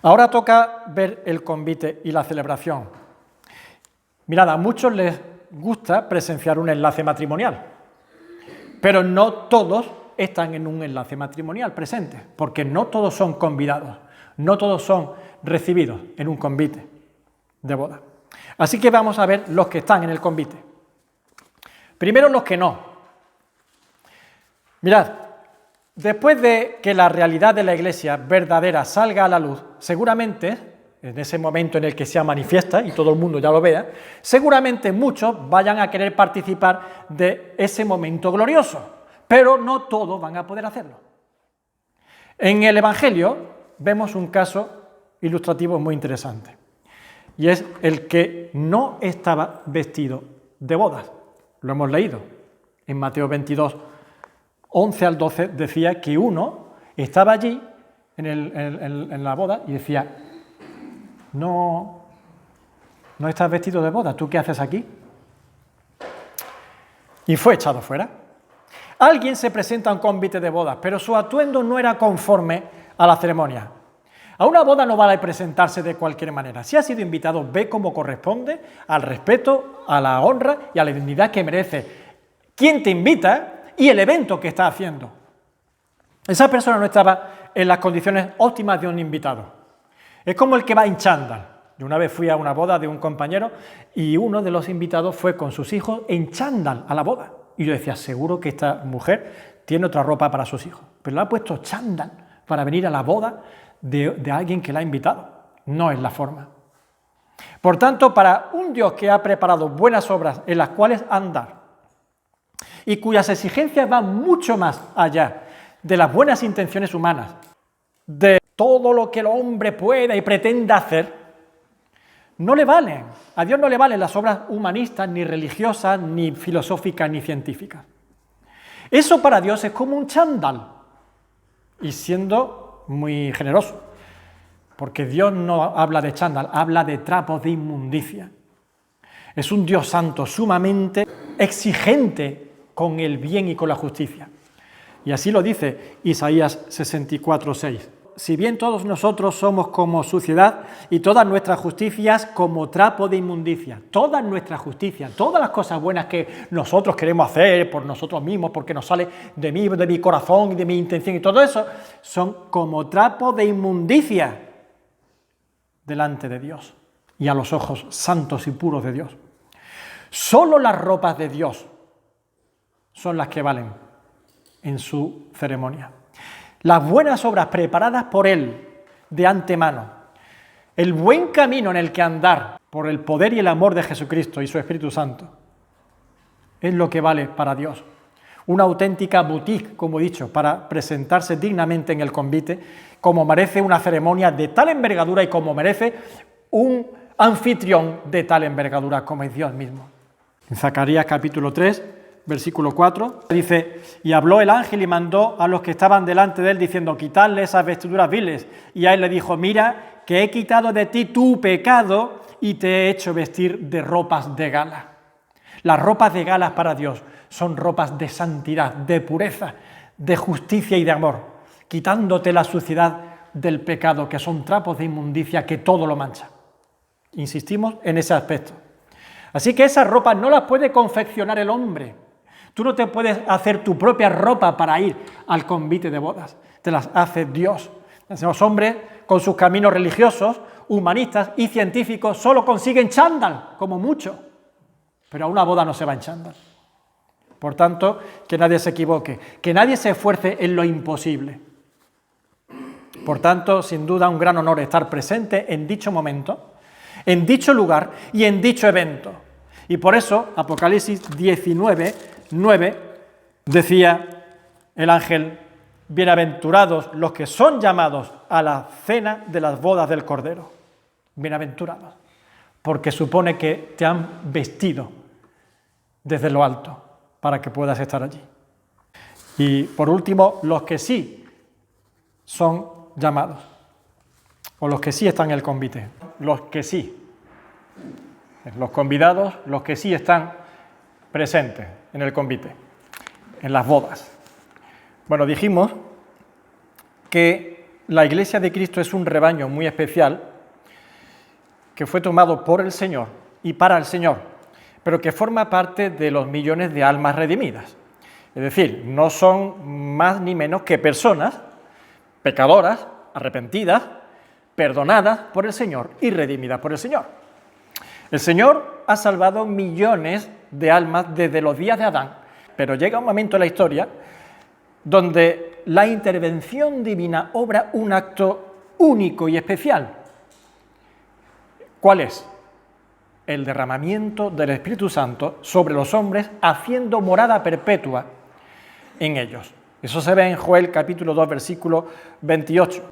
Ahora toca ver el convite y la celebración. Mirad, a muchos les gusta presenciar un enlace matrimonial, pero no todos están en un enlace matrimonial presente, porque no todos son convidados, no todos son recibidos en un convite de boda. Así que vamos a ver los que están en el convite. Primero los que no. Mirad, después de que la realidad de la Iglesia verdadera salga a la luz, seguramente, en ese momento en el que se manifiesta y todo el mundo ya lo vea, seguramente muchos vayan a querer participar de ese momento glorioso, pero no todos van a poder hacerlo. En el Evangelio vemos un caso ilustrativo muy interesante, y es el que no estaba vestido de bodas. Lo hemos leído en Mateo 22, 11 al 12, decía que uno estaba allí en la boda y decía: no estás vestido de boda, ¿tú qué haces aquí? Y fue echado fuera. Alguien se presenta a un convite de bodas, pero su atuendo no era conforme a la ceremonia. A una boda no vale presentarse de cualquier manera. Si has sido invitado, ve como corresponde al respeto, a la honra y a la dignidad que merece quien te invita y el evento que está haciendo. Esa persona no estaba en las condiciones óptimas de un invitado. Es como el que va en chándal. Yo una vez fui a una boda de un compañero y uno de los invitados fue con sus hijos en chándal a la boda. Y yo decía, seguro que esta mujer tiene otra ropa para sus hijos, pero le ha puesto chándal para venir a la boda de alguien que la ha invitado. No es la forma. Por tanto, para un Dios que ha preparado buenas obras en las cuales andar y cuyas exigencias van mucho más allá de las buenas intenciones humanas, de todo lo que el hombre pueda y pretenda hacer, no le valen. A Dios no le valen las obras humanistas, ni religiosas, ni filosóficas, ni científicas. Eso para Dios es como un chándal, y siendo muy generoso, porque Dios no habla de chándal, habla de trapos de inmundicia. Es un Dios santo, sumamente exigente con el bien y con la justicia. Y así lo dice Isaías 64:6. Si bien todos nosotros somos como suciedad y todas nuestras justicias como trapo de inmundicia, todas nuestras justicias, todas las cosas buenas que nosotros queremos hacer por nosotros mismos, porque nos sale de mi corazón y de mi intención y todo eso, son como trapo de inmundicia delante de Dios y a los ojos santos y puros de Dios. Solo las ropas de Dios son las que valen en su ceremonia. Las buenas obras preparadas por Él de antemano, el buen camino en el que andar por el poder y el amor de Jesucristo y su Espíritu Santo, es lo que vale para Dios. Una auténtica boutique, como he dicho, para presentarse dignamente en el convite, como merece una ceremonia de tal envergadura y como merece un anfitrión de tal envergadura como es Dios mismo. En Zacarías capítulo 3, versículo 4, dice: y habló el ángel y mandó a los que estaban delante de él, diciendo: quitadle esas vestiduras viles. Y a él le dijo: mira, que he quitado de ti tu pecado y te he hecho vestir de ropas de gala. Las ropas de gala para Dios son ropas de santidad, de pureza, de justicia y de amor, quitándote la suciedad del pecado, que son trapos de inmundicia que todo lo mancha. Insistimos en ese aspecto. Así que esas ropas no las puede confeccionar el hombre. Tú no te puedes hacer tu propia ropa para ir al convite de bodas. Te las hace Dios. Los hombres, con sus caminos religiosos, humanistas y científicos, solo consiguen chándal, como mucho. Pero a una boda no se va en chándal. Por tanto, que nadie se equivoque, que nadie se esfuerce en lo imposible. Por tanto, sin duda, un gran honor estar presente en dicho momento, en dicho lugar y en dicho evento. Y por eso, Apocalipsis 19:9, decía el ángel: bienaventurados los que son llamados a la cena de las bodas del Cordero. Bienaventurados, porque supone que te han vestido desde lo alto para que puedas estar allí. Y por último, los que sí son llamados, o los que sí están en el convite, los que sí, los convidados, los que sí están presentes en el convite, en las bodas. Bueno, dijimos que la Iglesia de Cristo es un rebaño muy especial que fue tomado por el Señor y para el Señor, pero que forma parte de los millones de almas redimidas. Es decir, no son más ni menos que personas pecadoras, arrepentidas, perdonadas por el Señor y redimidas por el Señor. El Señor ha salvado millones de almas desde los días de Adán, pero llega un momento en la historia donde la intervención divina obra un acto único y especial. ¿Cuál es? El derramamiento del Espíritu Santo sobre los hombres, haciendo morada perpetua en ellos. Eso se ve en Joel capítulo 2, versículo 28.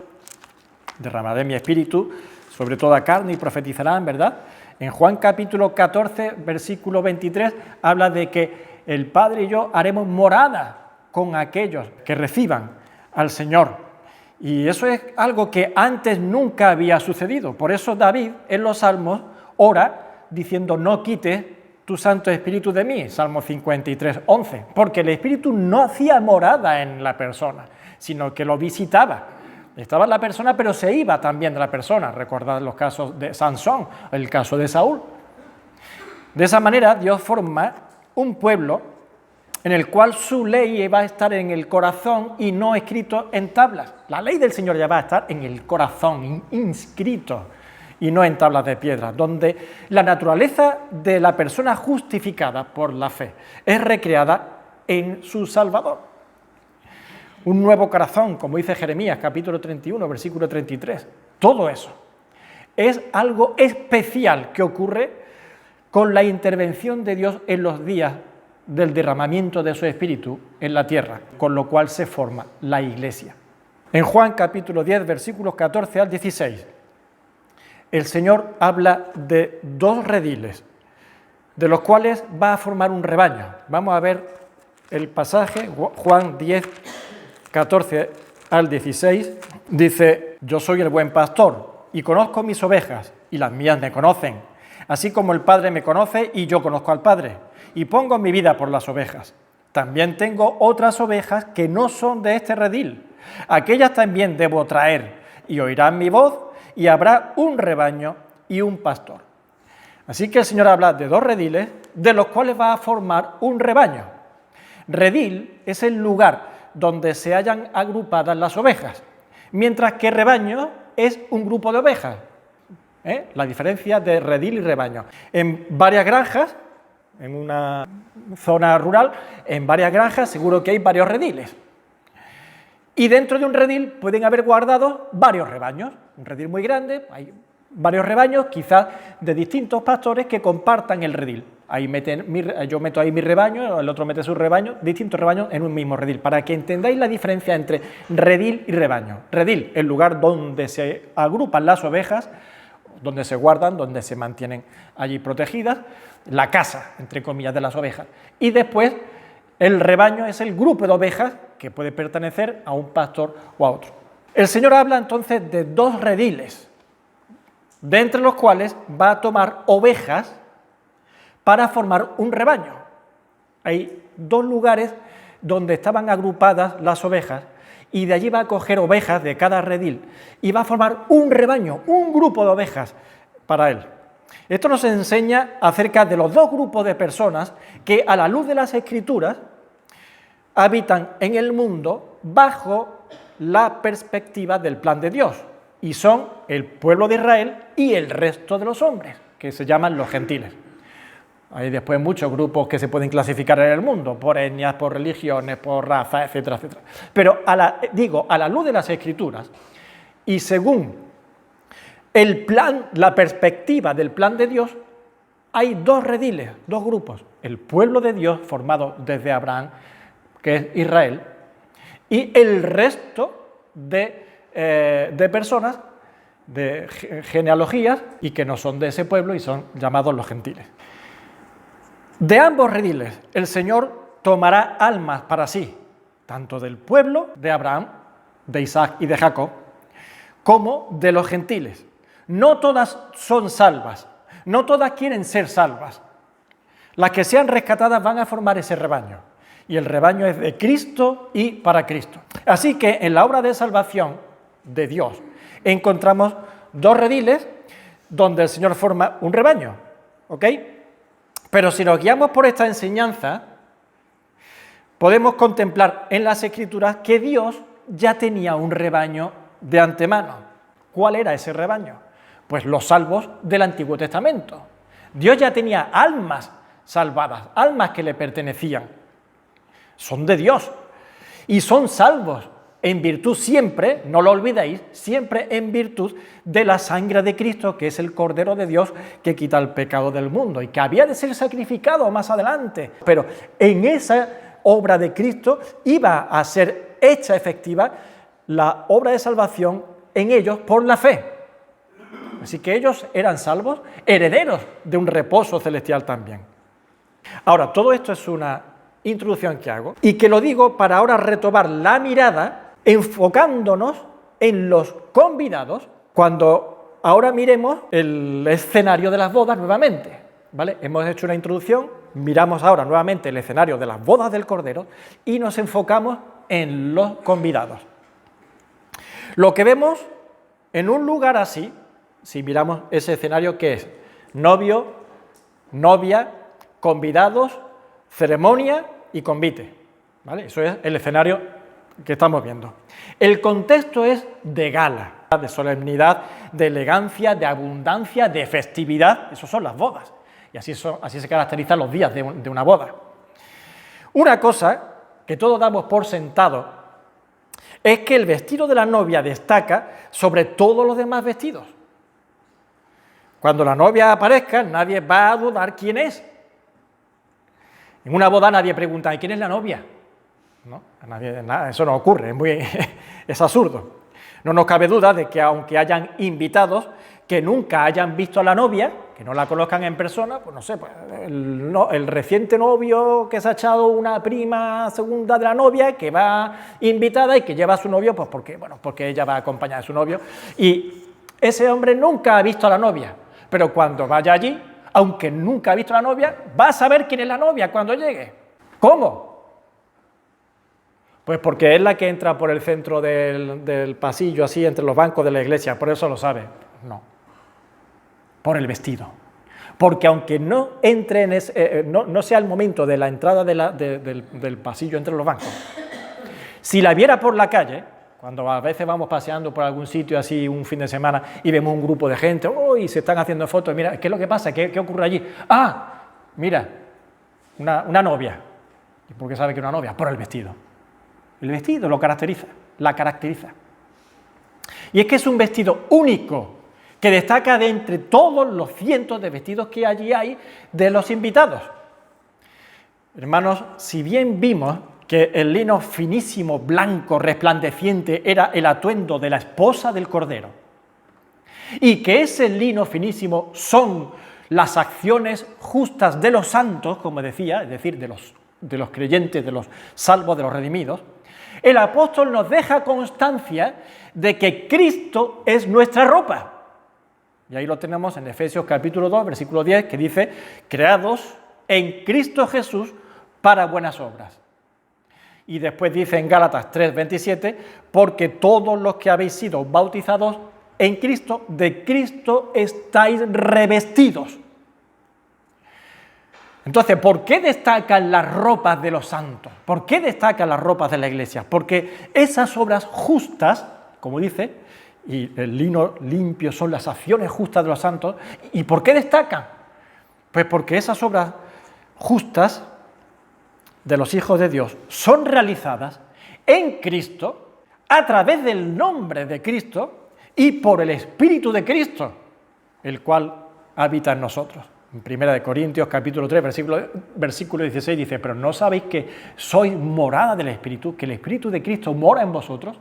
Derramaré mi espíritu sobre toda carne y profetizarán, ¿verdad? En Juan capítulo 14, versículo 23, habla de que el Padre y yo haremos morada con aquellos que reciban al Señor. Y eso es algo que antes nunca había sucedido. Por eso David en los Salmos ora diciendo: no quites tu Santo Espíritu de mí, Salmo 53, 11, porque el Espíritu no hacía morada en la persona, sino que lo visitaba. Estaba en la persona, pero se iba también de la persona. Recordad los casos de Sansón, el caso de Saúl. De esa manera Dios forma un pueblo en el cual su ley va a estar en el corazón y no escrito en tablas. La ley del Señor ya va a estar en el corazón, inscrito, y no en tablas de piedra, donde la naturaleza de la persona justificada por la fe es recreada en su Salvador. Un nuevo corazón, como dice Jeremías, capítulo 31, versículo 33. Todo eso es algo especial que ocurre con la intervención de Dios en los días del derramamiento de su Espíritu en la tierra, con lo cual se forma la Iglesia. En Juan capítulo 10, versículos 14 al 16, el Señor habla de dos rediles, de los cuales va a formar un rebaño. Vamos a ver el pasaje, Juan 10, 14 al 16, dice: yo soy el buen pastor y conozco mis ovejas, y las mías me conocen, así como el Padre me conoce y yo conozco al Padre, y pongo mi vida por las ovejas. También tengo otras ovejas que no son de este redil. Aquellas también debo traer, y oirán mi voz, y habrá un rebaño y un pastor. Así que el Señor habla de dos rediles, de los cuales va a formar un rebaño. Redil es el lugar donde se hallan agrupadas las ovejas, mientras que rebaño es un grupo de ovejas. La diferencia de redil y rebaño. En varias granjas, en una zona rural, en varias granjas seguro que hay varios rediles. Y dentro de un redil pueden haber guardados varios rebaños. Un redil muy grande, hay varios rebaños, quizás de distintos pastores que compartan el redil. Yo meto ahí mi rebaño, el otro mete su rebaño, distintos rebaños en un mismo redil, para que entendáis la diferencia entre redil y rebaño. Redil, el lugar donde se agrupan las ovejas, donde se guardan, donde se mantienen allí protegidas, la casa, entre comillas, de las ovejas. Y después el rebaño es el grupo de ovejas que puede pertenecer a un pastor o a otro. El Señor habla entonces de dos rediles, de entre los cuales va a tomar ovejas para formar un rebaño. Hay dos lugares donde estaban agrupadas las ovejas y de allí va a coger ovejas de cada redil y va a formar un rebaño, un grupo de ovejas para él. Esto nos enseña acerca de los dos grupos de personas que, a la luz de las Escrituras, habitan en el mundo bajo la perspectiva del plan de Dios, y son el pueblo de Israel y el resto de los hombres, que se llaman los gentiles. Hay después muchos grupos que se pueden clasificar en el mundo, por etnias, por religiones, por raza, etcétera, etcétera. Pero a la luz de las Escrituras, y según el plan, la perspectiva del plan de Dios, hay dos rediles, dos grupos. El pueblo de Dios, formado desde Abraham, que es Israel, y el resto de personas, de genealogías, y que no son de ese pueblo y son llamados los gentiles. De ambos rediles, el Señor tomará almas para sí, tanto del pueblo de Abraham, de Isaac y de Jacob, como de los gentiles. No todas son salvas, no todas quieren ser salvas. Las que sean rescatadas van a formar ese rebaño, y el rebaño es de Cristo y para Cristo. Así que en la obra de salvación de Dios, encontramos dos rediles donde el Señor forma un rebaño, ¿ok? Pero si nos guiamos por esta enseñanza, podemos contemplar en las Escrituras que Dios ya tenía un rebaño de antemano. ¿Cuál era ese rebaño? Pues los salvos del Antiguo Testamento. Dios ya tenía almas salvadas, almas que le pertenecían. Son de Dios y son salvos en virtud siempre, no lo olvidéis, siempre en virtud de la sangre de Cristo, que es el Cordero de Dios que quita el pecado del mundo y que había de ser sacrificado más adelante. Pero en esa obra de Cristo iba a ser hecha efectiva la obra de salvación en ellos por la fe. Así que ellos eran salvos, herederos de un reposo celestial también. Ahora, todo esto es una introducción que hago y que lo digo para ahora retomar la mirada enfocándonos en los convidados cuando ahora miremos el escenario de las bodas nuevamente, ¿vale? Hemos hecho una introducción, miramos ahora nuevamente el escenario de las bodas del Cordero y nos enfocamos en los convidados. Lo que vemos en un lugar así, si miramos ese escenario, que es novio, novia, convidados, ceremonia y convite, ¿vale? Eso es el escenario que estamos viendo. El contexto es de gala, de solemnidad, de elegancia, de abundancia, de festividad. Esas son las bodas. Y así se caracterizan los días de una boda. Una cosa que todos damos por sentado es que el vestido de la novia destaca sobre todos los demás vestidos. Cuando la novia aparezca, nadie va a dudar quién es. En una boda nadie pregunta, ¿y quién es la novia? ¿No? Eso no ocurre, es absurdo. No nos cabe duda de que aunque hayan invitados que nunca hayan visto a la novia, que no la conozcan en persona, pues no sé, pues el reciente novio que se ha echado una prima segunda de la novia, que va invitada y que lleva a su novio, pues porque ella va acompañada de su novio, y ese hombre nunca ha visto a la novia, pero cuando vaya allí, aunque nunca ha visto a la novia, va a saber quién es la novia cuando llegue. ¿Cómo? Pues porque es la que entra por el centro del pasillo, así, entre los bancos de la iglesia, por eso lo sabe. No, por el vestido. Porque aunque no entre no sea el momento de la entrada del pasillo entre los bancos, si la viera por la calle, cuando a veces vamos paseando por algún sitio así un fin de semana y vemos un grupo de gente, y se están haciendo fotos, mira, ¿qué es lo que pasa? ¿Qué ocurre allí? Ah, mira, una novia. ¿Y por qué sabe que es una novia? Por el vestido. El vestido lo caracteriza, la caracteriza. Y es que es un vestido único, que destaca de entre todos los cientos de vestidos que allí hay de los invitados. Hermanos, si bien vimos que el lino finísimo, blanco, resplandeciente era el atuendo de la esposa del Cordero, y que ese lino finísimo son las acciones justas de los santos, como decía, es decir, de los creyentes, de los salvos, de los redimidos, el apóstol nos deja constancia de que Cristo es nuestra ropa. Y ahí lo tenemos en Efesios capítulo 2, versículo 10, que dice, creados en Cristo Jesús para buenas obras. Y después dice en Gálatas 3, 27, porque todos los que habéis sido bautizados en Cristo, de Cristo estáis revestidos. Entonces, ¿por qué destacan las ropas de los santos? ¿Por qué destacan las ropas de la iglesia? Porque esas obras justas, como dice, y el lino limpio son las acciones justas de los santos. ¿Y por qué destacan? Pues porque esas obras justas de los hijos de Dios son realizadas en Cristo, a través del nombre de Cristo y por el Espíritu de Cristo, el cual habita en nosotros. En 1 Corintios capítulo 3, versículo 16 dice, pero ¿no sabéis que sois morada del Espíritu, que el Espíritu de Cristo mora en vosotros?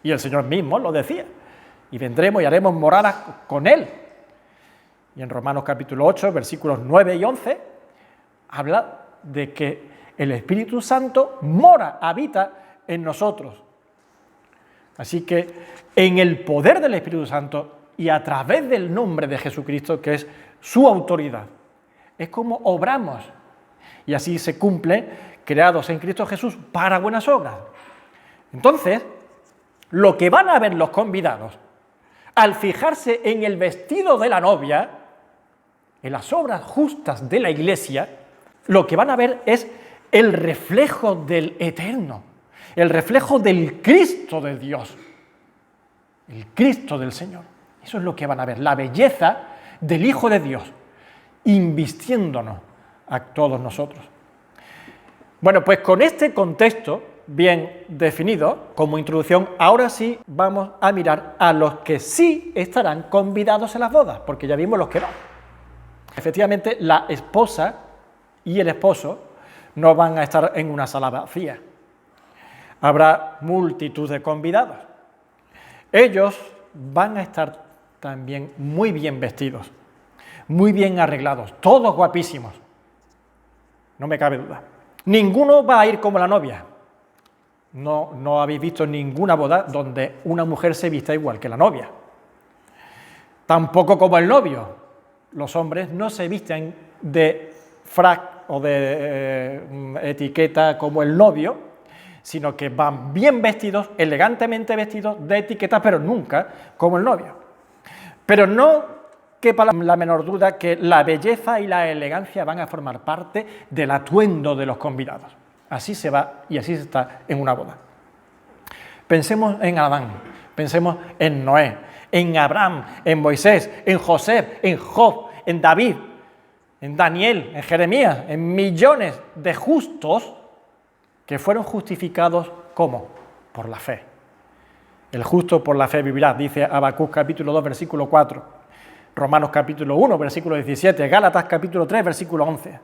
Y el Señor mismo lo decía, y vendremos y haremos morada con Él. Y en Romanos capítulo 8, versículos 9 y 11, habla de que el Espíritu Santo mora, habita en nosotros. Así que en el poder del Espíritu Santo y a través del nombre de Jesucristo, que es su autoridad, es como obramos. Y así se cumple, creados en Cristo Jesús para buenas obras. Entonces, Lo que van a ver los convidados, al fijarse en el vestido de la novia, en las obras justas de la Iglesia, lo que van a ver es el reflejo del Eterno, el reflejo del Cristo de Dios, el Cristo del Señor. Eso es lo que van a ver, la belleza del Hijo de Dios, invistiéndonos a todos nosotros. Bueno, pues con este contexto bien definido como introducción, ahora sí vamos a mirar a los que sí estarán convidados a las bodas, porque ya vimos los que no. Efectivamente, la esposa y el esposo no van a estar en una sala vacía. Habrá multitud de convidados. Ellos van a estar también muy bien vestidos, muy bien arreglados, todos guapísimos. No me cabe duda. Ninguno va a ir como la novia. No habéis visto ninguna boda donde una mujer se vista igual que la novia. Tampoco como el novio. Los hombres no se visten de frac o de etiqueta como el novio, sino que van bien vestidos, elegantemente vestidos, de etiqueta, pero nunca como el novio. Pero no quepa la menor duda que la belleza y la elegancia van a formar parte del atuendo de los convidados. Así se va y así se está en una boda. Pensemos en Adán, pensemos en Noé, en Abraham, en Moisés, en José, en Job, en David, en Daniel, en Jeremías, en millones de justos que fueron justificados, ¿cómo? Por la fe. El justo por la fe vivirá, dice Habacuc capítulo 2, versículo 4, Romanos capítulo 1, versículo 17, Gálatas capítulo 3, versículo 11.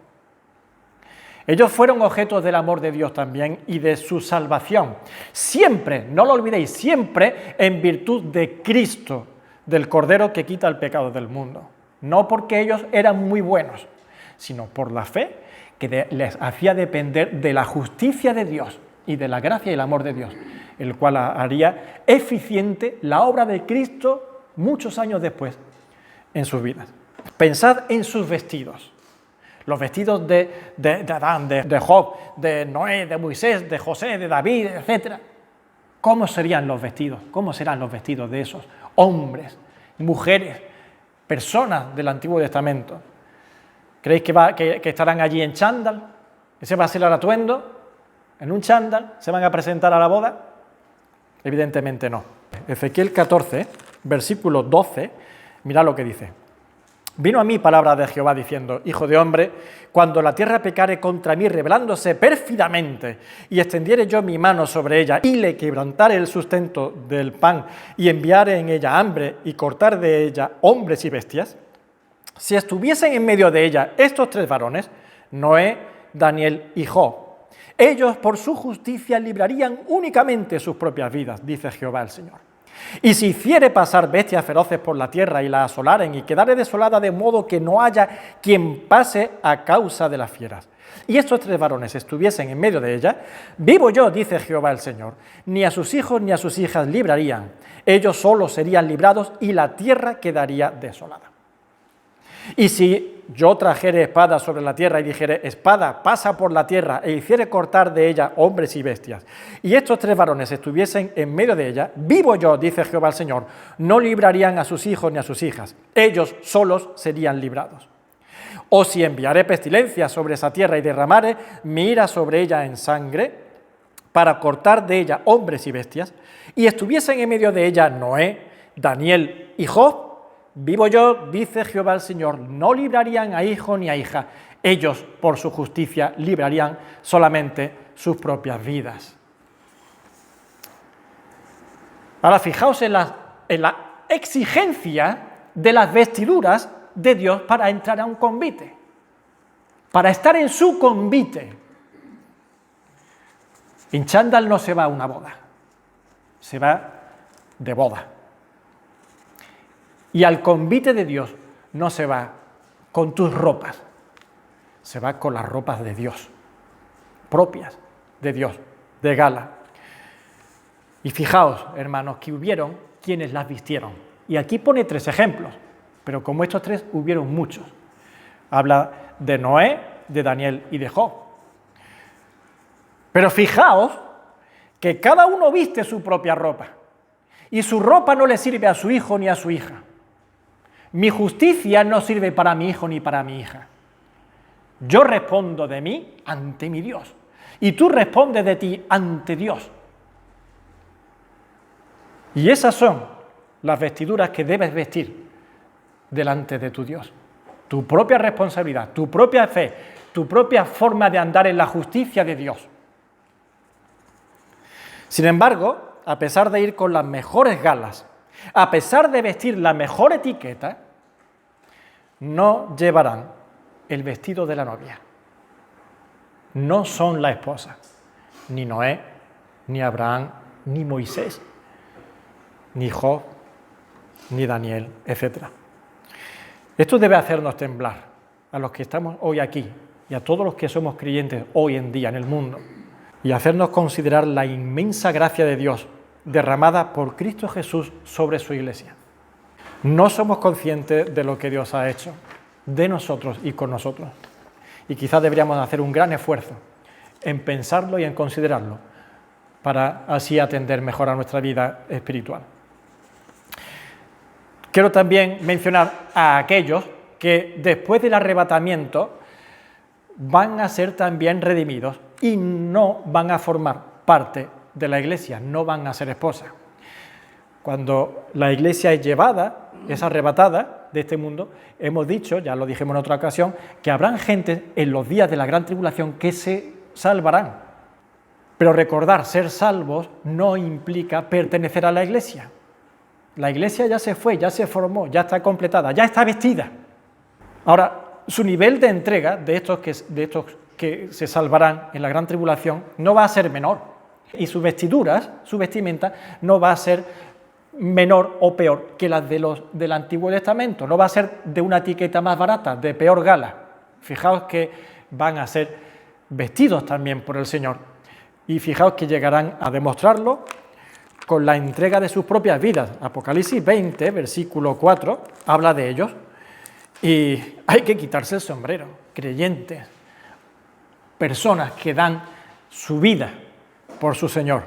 Ellos fueron objetos del amor de Dios también y de su salvación. Siempre, no lo olvidéis, siempre en virtud de Cristo, del Cordero que quita el pecado del mundo. No porque ellos eran muy buenos, sino por la fe que les hacía depender de la justicia de Dios y de la gracia y el amor de Dios, el cual haría eficiente la obra de Cristo muchos años después en sus vidas. Pensad en sus vestidos. Los vestidos de Adán, de Job, de Noé, de Moisés, de José, de David, etc. ¿Cómo serían los vestidos? ¿Cómo serán los vestidos de esos hombres, mujeres, personas del Antiguo Testamento? ¿Creéis que estarán allí en chándal? ¿Ese va a ser el atuendo? ¿En un chándal se van a presentar a la boda? Evidentemente no. Ezequiel 14, versículo 12, mirad lo que dice. Vino a mí palabra de Jehová diciendo: Hijo de hombre, cuando la tierra pecare contra mí rebelándose pérfidamente, y extendiere yo mi mano sobre ella, y le quebrantare el sustento del pan, y enviare en ella hambre, y cortar de ella hombres y bestias, si estuviesen en medio de ella estos tres varones, Noé, Daniel y Job, ellos por su justicia librarían únicamente sus propias vidas, dice Jehová el Señor. Y si hiciere pasar bestias feroces por la tierra y la asolaren y quedare desolada de modo que no haya quien pase a causa de las fieras, y estos tres varones estuviesen en medio de ella, vivo yo, dice Jehová el Señor, ni a sus hijos ni a sus hijas librarían, ellos solos serían librados y la tierra quedaría desolada. Y si yo trajere espada sobre la tierra y dijere: espada, pasa por la tierra, e hiciere cortar de ella hombres y bestias, y estos tres varones estuviesen en medio de ella, vivo yo, dice Jehová el Señor, no librarían a sus hijos ni a sus hijas, ellos solos serían librados. O si enviaré pestilencia sobre esa tierra y derramare mi ira sobre ella en sangre, para cortar de ella hombres y bestias, y estuviesen en medio de ella Noé, Daniel y Job, vivo yo, dice Jehová el Señor, no librarían a hijo ni a hija, ellos por su justicia librarían solamente sus propias vidas. Ahora fijaos en la exigencia de las vestiduras de Dios para entrar a un convite, para estar en su convite. En chándal no se va a una boda, se va de boda. Y al convite de Dios no se va con tus ropas, se va con las ropas de Dios, propias de Dios, de gala. Y fijaos, hermanos, que hubieron quienes las vistieron. Y aquí pone 3 ejemplos, pero como estos 3 hubieron muchos. Habla de Noé, de Daniel y de Job. Pero fijaos que cada uno viste su propia ropa. y su ropa no le sirve a su hijo ni a su hija. Mi justicia no sirve para mi hijo ni para mi hija. Yo respondo de mí ante mi Dios, y tú respondes de ti ante Dios. Y esas son las vestiduras que debes vestir delante de tu Dios. Tu propia responsabilidad, tu propia fe, tu propia forma de andar en la justicia de Dios. Sin embargo, a pesar de ir con las mejores galas, a pesar de vestir la mejor etiqueta, no llevarán el vestido de la novia. No son la esposa, ni Noé, ni Abraham, ni Moisés, ni Job, ni Daniel, etc. Esto debe hacernos temblar a los que estamos hoy aquí y a todos los que somos creyentes hoy en día en el mundo, y hacernos considerar la inmensa gracia de Dios derramada por Cristo Jesús sobre su iglesia. No somos conscientes de lo que Dios ha hecho de nosotros y con nosotros, y quizás deberíamos hacer un gran esfuerzo en pensarlo y en considerarlo para así atender mejor a nuestra vida espiritual. Quiero también mencionar a aquellos que después del arrebatamiento van a ser también redimidos y no van a formar parte de la iglesia, no van a ser esposas. Cuando la iglesia es llevada, es arrebatada de este mundo, hemos dicho, ya lo dijimos en otra ocasión, que habrán gente en los días de la gran tribulación que se salvarán. Pero recordar, ser salvos no implica pertenecer a la iglesia. La iglesia ya se fue, ya se formó, ya está completada, ya está vestida. Ahora, su nivel de entrega de estos que se salvarán en la gran tribulación no va a ser menor. Y sus vestiduras, su vestimenta, no va a ser menor o peor que las del Antiguo Testamento. No va a ser de una etiqueta más barata, de peor gala. Fijaos que van a ser vestidos también por el Señor. Y fijaos que llegarán a demostrarlo con la entrega de sus propias vidas. Apocalipsis 20, versículo 4, habla de ellos. Y hay que quitarse el sombrero. Creyentes, personas que dan su vida por su Señor.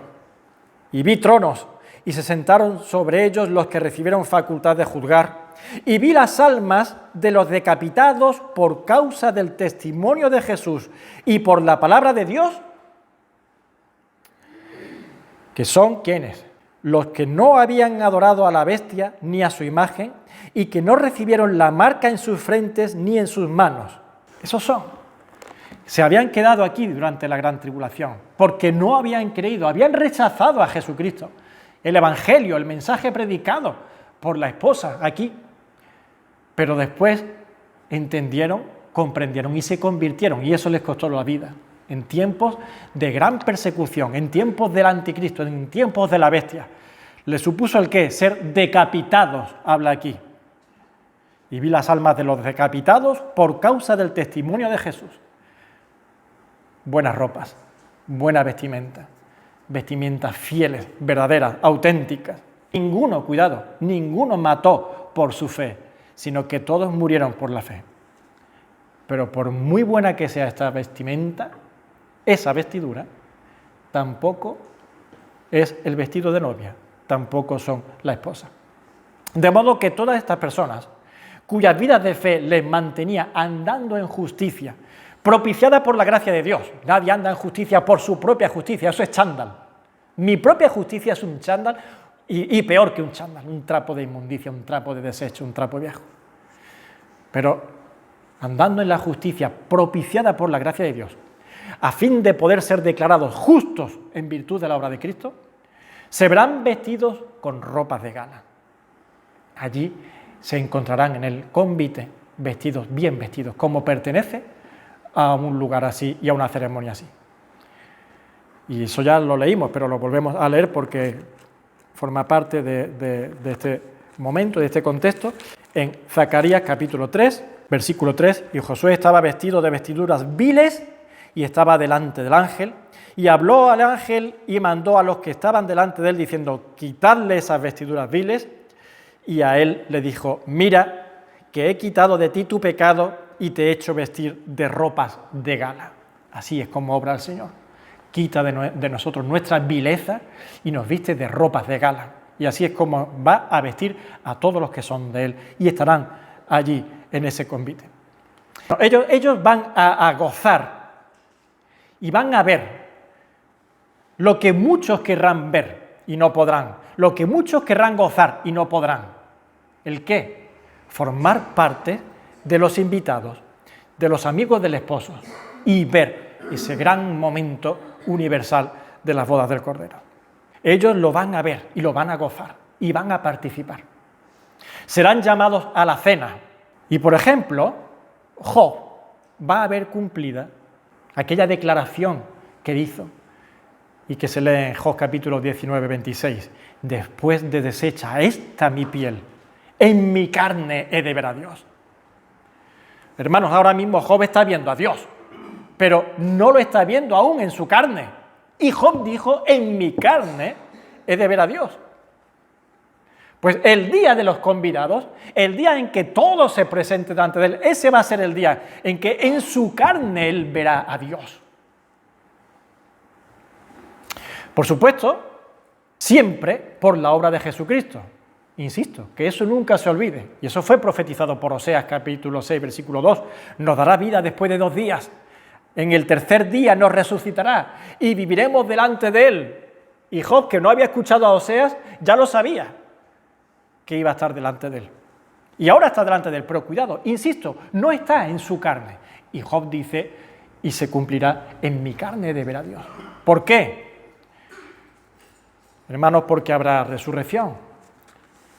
Y vi tronos, y se sentaron sobre ellos los que recibieron facultad de juzgar. Y vi las almas de los decapitados por causa del testimonio de Jesús y por la palabra de Dios, que son ¿quiénes? Los que no habían adorado a la bestia ni a su imagen y que no recibieron la marca en sus frentes ni en sus manos. Esos son. Se habían quedado aquí durante la gran tribulación porque no habían creído, habían rechazado a Jesucristo. El evangelio, el mensaje predicado por la esposa aquí. Pero después entendieron, comprendieron y se convirtieron, y eso les costó la vida. En tiempos de gran persecución, en tiempos del anticristo, en tiempos de la bestia. Les supuso el qué, ser decapitados, habla aquí. Y vi las almas de los decapitados por causa del testimonio de Jesús. Buenas ropas, buena vestimenta. Vestimentas fieles, verdaderas, auténticas. Ninguno, cuidado, ninguno mató por su fe, sino que todos murieron por la fe. Pero por muy buena que sea esta vestimenta, esa vestidura, tampoco es el vestido de novia, tampoco son la esposa. De modo que todas estas personas, cuyas vidas de fe les mantenía andando en justicia, propiciada por la gracia de Dios. Nadie anda en justicia por su propia justicia, eso es chándal. Mi propia justicia es un chándal y peor que un chándal, un trapo de inmundicia, un trapo de desecho, un trapo viejo. Pero andando en la justicia propiciada por la gracia de Dios, a fin de poder ser declarados justos en virtud de la obra de Cristo, se verán vestidos con ropas de gala. Allí se encontrarán en el convite vestidos, bien vestidos, como pertenece a un lugar así y a una ceremonia así. Y eso ya lo leímos, pero lo volvemos a leer porque forma parte de este momento, de este contexto. En Zacarías capítulo 3, versículo 3, y Josué estaba vestido de vestiduras viles y estaba delante del ángel, y habló al ángel y mandó a los que estaban delante de él diciendo, quitadle esas vestiduras viles, y a él le dijo, mira, que he quitado de ti tu pecado y te he hecho vestir de ropas de gala. Así es como obra el Señor. Quita de nosotros nuestra vileza y nos viste de ropas de gala. Y así es como va a vestir a todos los que son de Él y estarán allí en ese convite. Ellos van a gozar y van a ver lo que muchos querrán ver y no podrán, lo que muchos querrán gozar y no podrán. ¿El qué? Formar parte de los invitados, de los amigos del esposo y ver ese gran momento universal de las bodas del Cordero. Ellos lo van a ver y lo van a gozar y van a participar. Serán llamados a la cena y, por ejemplo, Job va a ver cumplida aquella declaración que hizo y que se lee en Job capítulo 19, 26. Después de deshecha esta mi piel, en mi carne he de ver a Dios. Hermanos, ahora mismo Job está viendo a Dios, pero no lo está viendo aún en su carne. Y Job dijo, en mi carne he de ver a Dios. Pues el día de los convidados, el día en que todo se presente delante de él, ese va a ser el día en que en su carne él verá a Dios. Por supuesto, siempre por la obra de Jesucristo. Insisto, que eso nunca se olvide. Y eso fue profetizado por Oseas, capítulo 6, versículo 2. Nos dará vida después de 2 días. En el tercer día nos resucitará y viviremos delante de él. Y Job, que no había escuchado a Oseas, ya lo sabía que iba a estar delante de él. Y ahora está delante de él, pero cuidado, insisto, no está en su carne. Y Job dice, y se cumplirá, en mi carne de ver a Dios. ¿Por qué? Hermanos, porque habrá resurrección.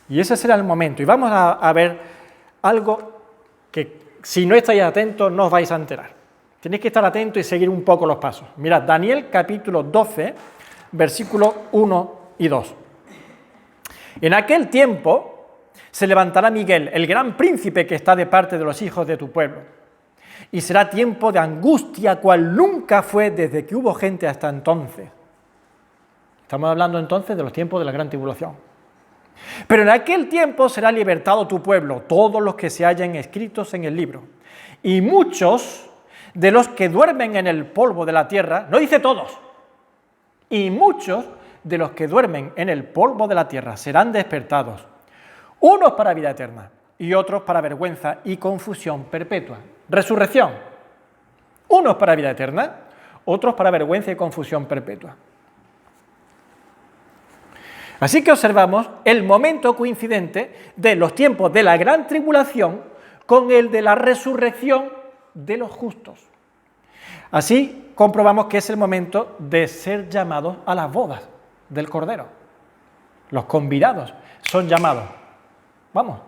Y ese será el momento. Y vamos a ver algo que, si no estáis atentos, no os vais a enterar. Tenéis que estar atentos y seguir un poco los pasos. Mirad, Daniel capítulo 12, versículos 1 y 2. En aquel tiempo se levantará Miguel, el gran príncipe que está de parte de los hijos de tu pueblo. Y será tiempo de angustia cual nunca fue desde que hubo gente hasta entonces. Estamos hablando entonces de los tiempos de la gran tribulación. Pero en aquel tiempo será libertado tu pueblo, todos los que se hallen escritos en el libro. Y muchos de los que duermen en el polvo de la tierra, no dice todos, y muchos de los que duermen en el polvo de la tierra serán despertados, unos para vida eterna y otros para vergüenza y confusión perpetua. Resurrección, unos para vida eterna, otros para vergüenza y confusión perpetua. Así que observamos el momento coincidente de los tiempos de la gran tribulación con el de la resurrección de los justos. Así comprobamos que es el momento de ser llamados a las bodas del Cordero. Los convidados son llamados. Vamos,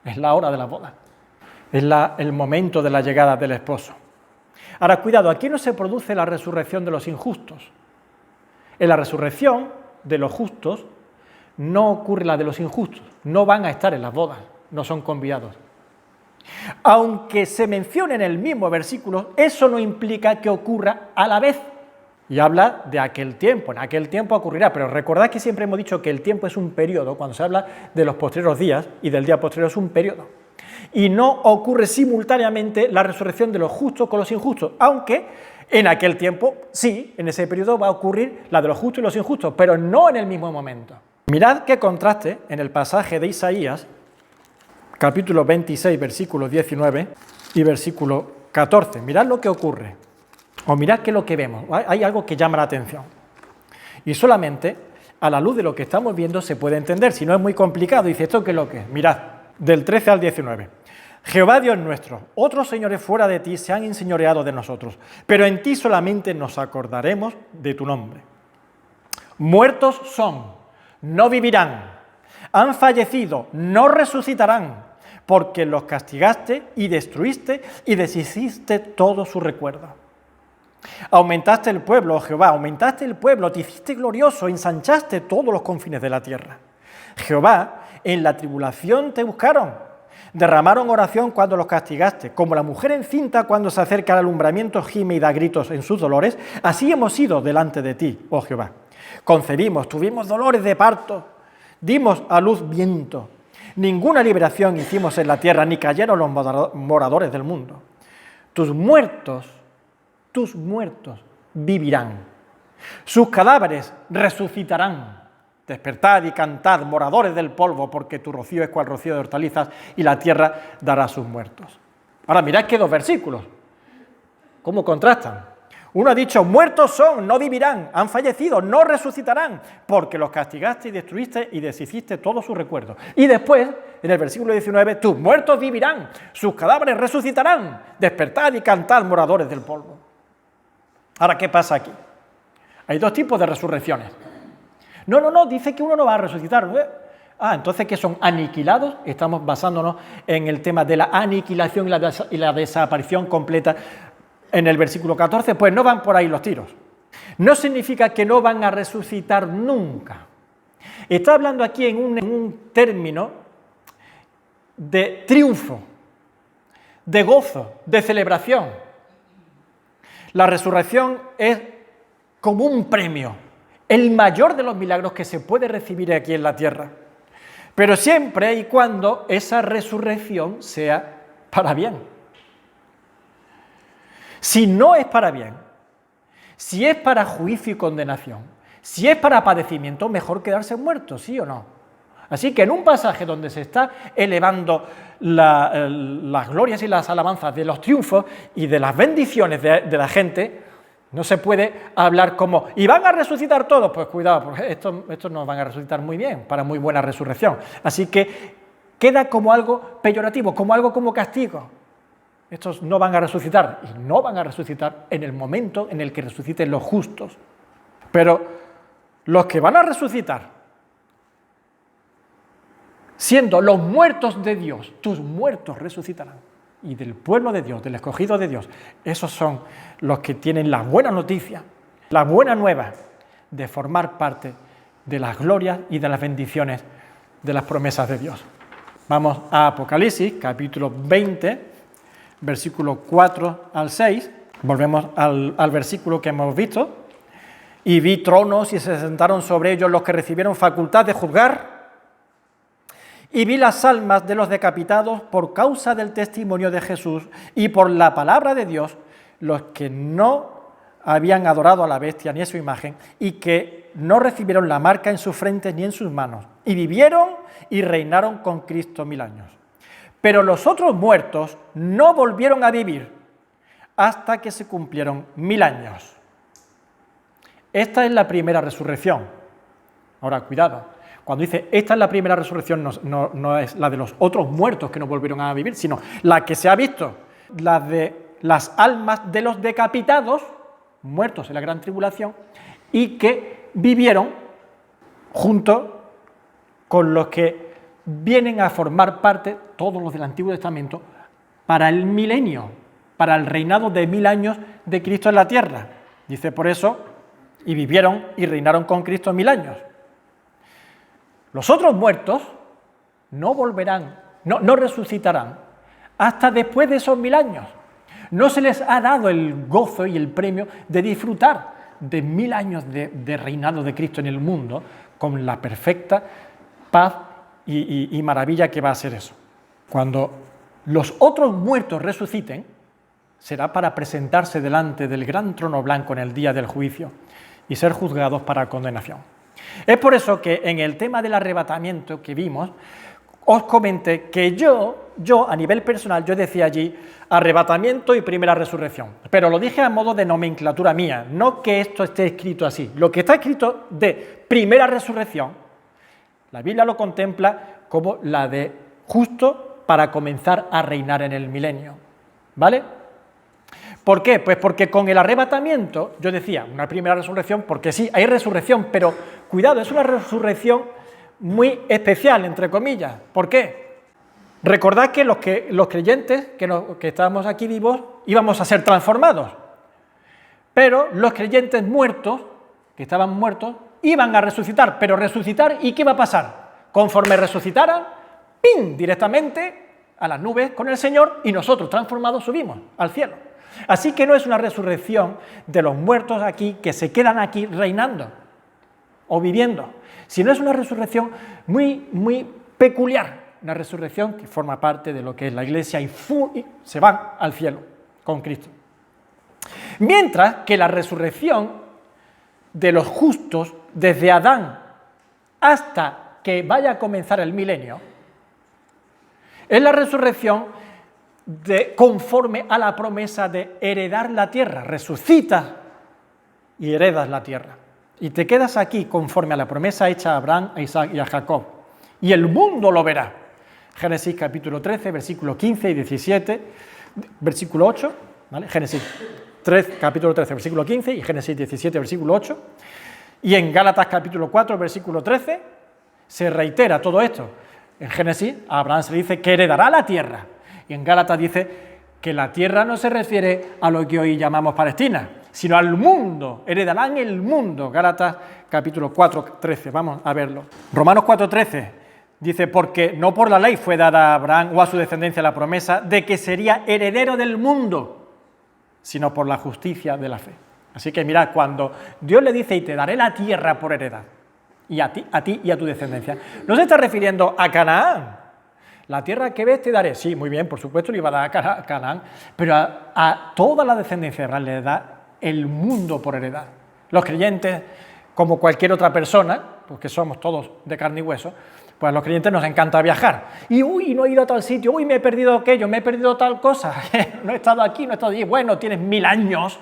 es la hora de las bodas. Es el momento de la llegada del esposo. Ahora, cuidado, aquí no se produce la resurrección de los injustos. En la resurrección de los justos no ocurre la de los injustos. No van a estar en las bodas, no son convidados. Aunque se mencione en el mismo versículo, eso no implica que ocurra a la vez. Y habla de aquel tiempo, en aquel tiempo ocurrirá, pero recordad que siempre hemos dicho que el tiempo es un periodo, cuando se habla de los postreros días y del día postrero es un periodo. Y no ocurre simultáneamente la resurrección de los justos con los injustos, aunque en aquel tiempo, sí, en ese periodo va a ocurrir la de los justos y los injustos, pero no en el mismo momento. Mirad qué contraste en el pasaje de Isaías, capítulo 26, versículo 19 y versículo 14. Mirad lo que ocurre, o mirad qué es lo que vemos. Hay algo que llama la atención. Y solamente a la luz de lo que estamos viendo se puede entender, si no es muy complicado. Dice, ¿esto qué es lo que es? Mirad, del 13 al 19. Jehová Dios nuestro, otros señores fuera de ti se han enseñoreado de nosotros, pero en ti solamente nos acordaremos de tu nombre. Muertos son, no vivirán, han fallecido, no resucitarán, porque los castigaste y destruiste y deshiciste todo su recuerdo. Aumentaste el pueblo, oh Jehová, aumentaste el pueblo, te hiciste glorioso, ensanchaste todos los confines de la tierra. Jehová, en la tribulación te buscaron, derramaron oración cuando los castigaste, como la mujer encinta cuando se acerca al alumbramiento gime y da gritos en sus dolores, así hemos ido delante de ti, oh Jehová. Concebimos, tuvimos dolores de parto, dimos a luz viento. Ninguna liberación hicimos en la tierra, ni cayeron los moradores del mundo. Tus muertos vivirán. Sus cadáveres resucitarán. Despertad y cantad, moradores del polvo, porque tu rocío es cual rocío de hortalizas y la tierra dará a sus muertos. Ahora mirad que dos versículos, cómo contrastan. Uno ha dicho, muertos son, no vivirán, han fallecido, no resucitarán, porque los castigaste y destruiste y deshiciste todos sus recuerdos. Y después, en el versículo 19, tus muertos vivirán, sus cadáveres resucitarán, despertad y cantad, moradores del polvo. Ahora, ¿qué pasa aquí? Hay dos tipos de resurrecciones. No, dice que uno no va a resucitar. Entonces, ¿qué son? ¿Aniquilados? Estamos basándonos en el tema de la aniquilación y la desaparición completa en el versículo 14. Pues no van por ahí los tiros. No significa que no van a resucitar nunca. Está hablando aquí en un término de triunfo, de gozo, de celebración. La resurrección es como un premio, el mayor de los milagros que se puede recibir aquí en la tierra, pero siempre y cuando esa resurrección sea para bien. Si no es para bien, si es para juicio y condenación, si es para padecimiento, mejor quedarse muerto, ¿sí o no? Así que en un pasaje donde se está elevando las glorias y las alabanzas de los triunfos y de las bendiciones de la gente, no se puede hablar como, ¿y van a resucitar todos? Pues cuidado, porque estos no van a resucitar muy bien, para muy buena resurrección. Así que queda como algo peyorativo, como algo como castigo. Estos no van a resucitar, y no van a resucitar en el momento en el que resuciten los justos. Pero los que van a resucitar, siendo los muertos de Dios, tus muertos resucitarán. Y del pueblo de Dios, del escogido de Dios, esos son los que tienen la buena noticia, la buena nueva de formar parte de las glorias y de las bendiciones de las promesas de Dios. Vamos a Apocalipsis, capítulo 20, versículo 4 al 6. Volvemos al versículo que hemos visto. Y vi tronos y se sentaron sobre ellos los que recibieron facultad de juzgar. Y vi las almas de los decapitados por causa del testimonio de Jesús y por la palabra de Dios, los que no habían adorado a la bestia ni a su imagen y que no recibieron la marca en sus frentes ni en sus manos. Y vivieron y reinaron con Cristo 1000 años. Pero los otros muertos no volvieron a vivir hasta que se cumplieron 1000 años. Esta es la primera resurrección. Ahora, cuidado. Cuando dice, esta es la primera resurrección, no es la de los otros muertos que no volvieron a vivir, sino la que se ha visto, la de las almas de los decapitados, muertos en la gran tribulación, y que vivieron junto con los que vienen a formar parte, todos los del Antiguo Testamento, para el milenio, para el reinado de 1000 años de Cristo en la tierra. Dice por eso, y vivieron y reinaron con Cristo 1000 años. Los otros muertos no volverán, no resucitarán hasta después de esos 1000 años. No se les ha dado el gozo y el premio de disfrutar de 1000 años de reinado de Cristo en el mundo con la perfecta paz y maravilla que va a ser eso. Cuando los otros muertos resuciten, será para presentarse delante del gran trono blanco en el día del juicio y ser juzgados para condenación. Es por eso que en el tema del arrebatamiento que vimos, os comenté que yo a nivel personal, yo decía allí arrebatamiento y primera resurrección, pero lo dije a modo de nomenclatura mía, no que esto esté escrito así. Lo que está escrito de primera resurrección, la Biblia lo contempla como la de justo para comenzar a reinar en el milenio, ¿vale? ¿Por qué? Pues porque con el arrebatamiento, yo decía, una primera resurrección, porque sí, hay resurrección, pero cuidado, es una resurrección muy especial, entre comillas. ¿Por qué? Recordad que los creyentes que estábamos aquí vivos íbamos a ser transformados, pero los creyentes muertos, que estaban muertos, iban a resucitar, pero resucitar, ¿y qué va a pasar? Conforme resucitaran, ¡pim!, directamente a las nubes con el Señor y nosotros transformados subimos al cielo. Así que no es una resurrección de los muertos aquí que se quedan aquí reinando o viviendo, sino es una resurrección muy, muy peculiar, una resurrección que forma parte de lo que es la Iglesia y se van al cielo con Cristo. Mientras que la resurrección de los justos desde Adán hasta que vaya a comenzar el milenio, es la resurrección conforme a la promesa de heredar la tierra. Resucitas y heredas la tierra. Y te quedas aquí conforme a la promesa hecha a Abraham, a Isaac y a Jacob. Y el mundo lo verá. Génesis capítulo 13, versículo 15 y 17, versículo 8, ¿vale? Génesis 13, capítulo 13, versículo 15 y Génesis 17, versículo 8. Y en Gálatas capítulo 4, versículo 13, se reitera todo esto. En Génesis a Abraham se le dice que heredará la tierra. Y en Gálatas dice que la tierra no se refiere a lo que hoy llamamos Palestina, sino al mundo, heredarán el mundo. Gálatas capítulo 4, 13, vamos a verlo. Romanos 4, 13 dice, porque no por la ley fue dada a Abraham o a su descendencia la promesa de que sería heredero del mundo, sino por la justicia de la fe. Así que mirad, cuando Dios le dice, y te daré la tierra por heredad, y a ti y a tu descendencia, no se está refiriendo a Canaán. La tierra que ves te daré, sí, muy bien, por supuesto le iba a dar a Canaán, pero a toda la descendencia de Abraham le da el mundo por heredad. Los creyentes, como cualquier otra persona, porque somos todos de carne y hueso, pues a los creyentes nos encanta viajar. Y uy, no he ido a tal sitio, uy, me he perdido aquello, me he perdido tal cosa, no he estado aquí, no he estado allí. Bueno, tienes 1000 años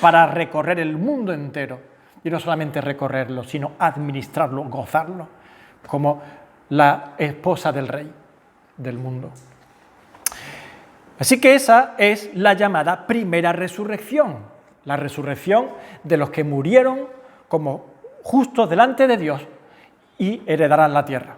para recorrer el mundo entero. Y no solamente recorrerlo, sino administrarlo, gozarlo, como la esposa del rey del mundo. Así que esa es la llamada primera resurrección, la resurrección de los que murieron como justos delante de Dios y heredarán la tierra.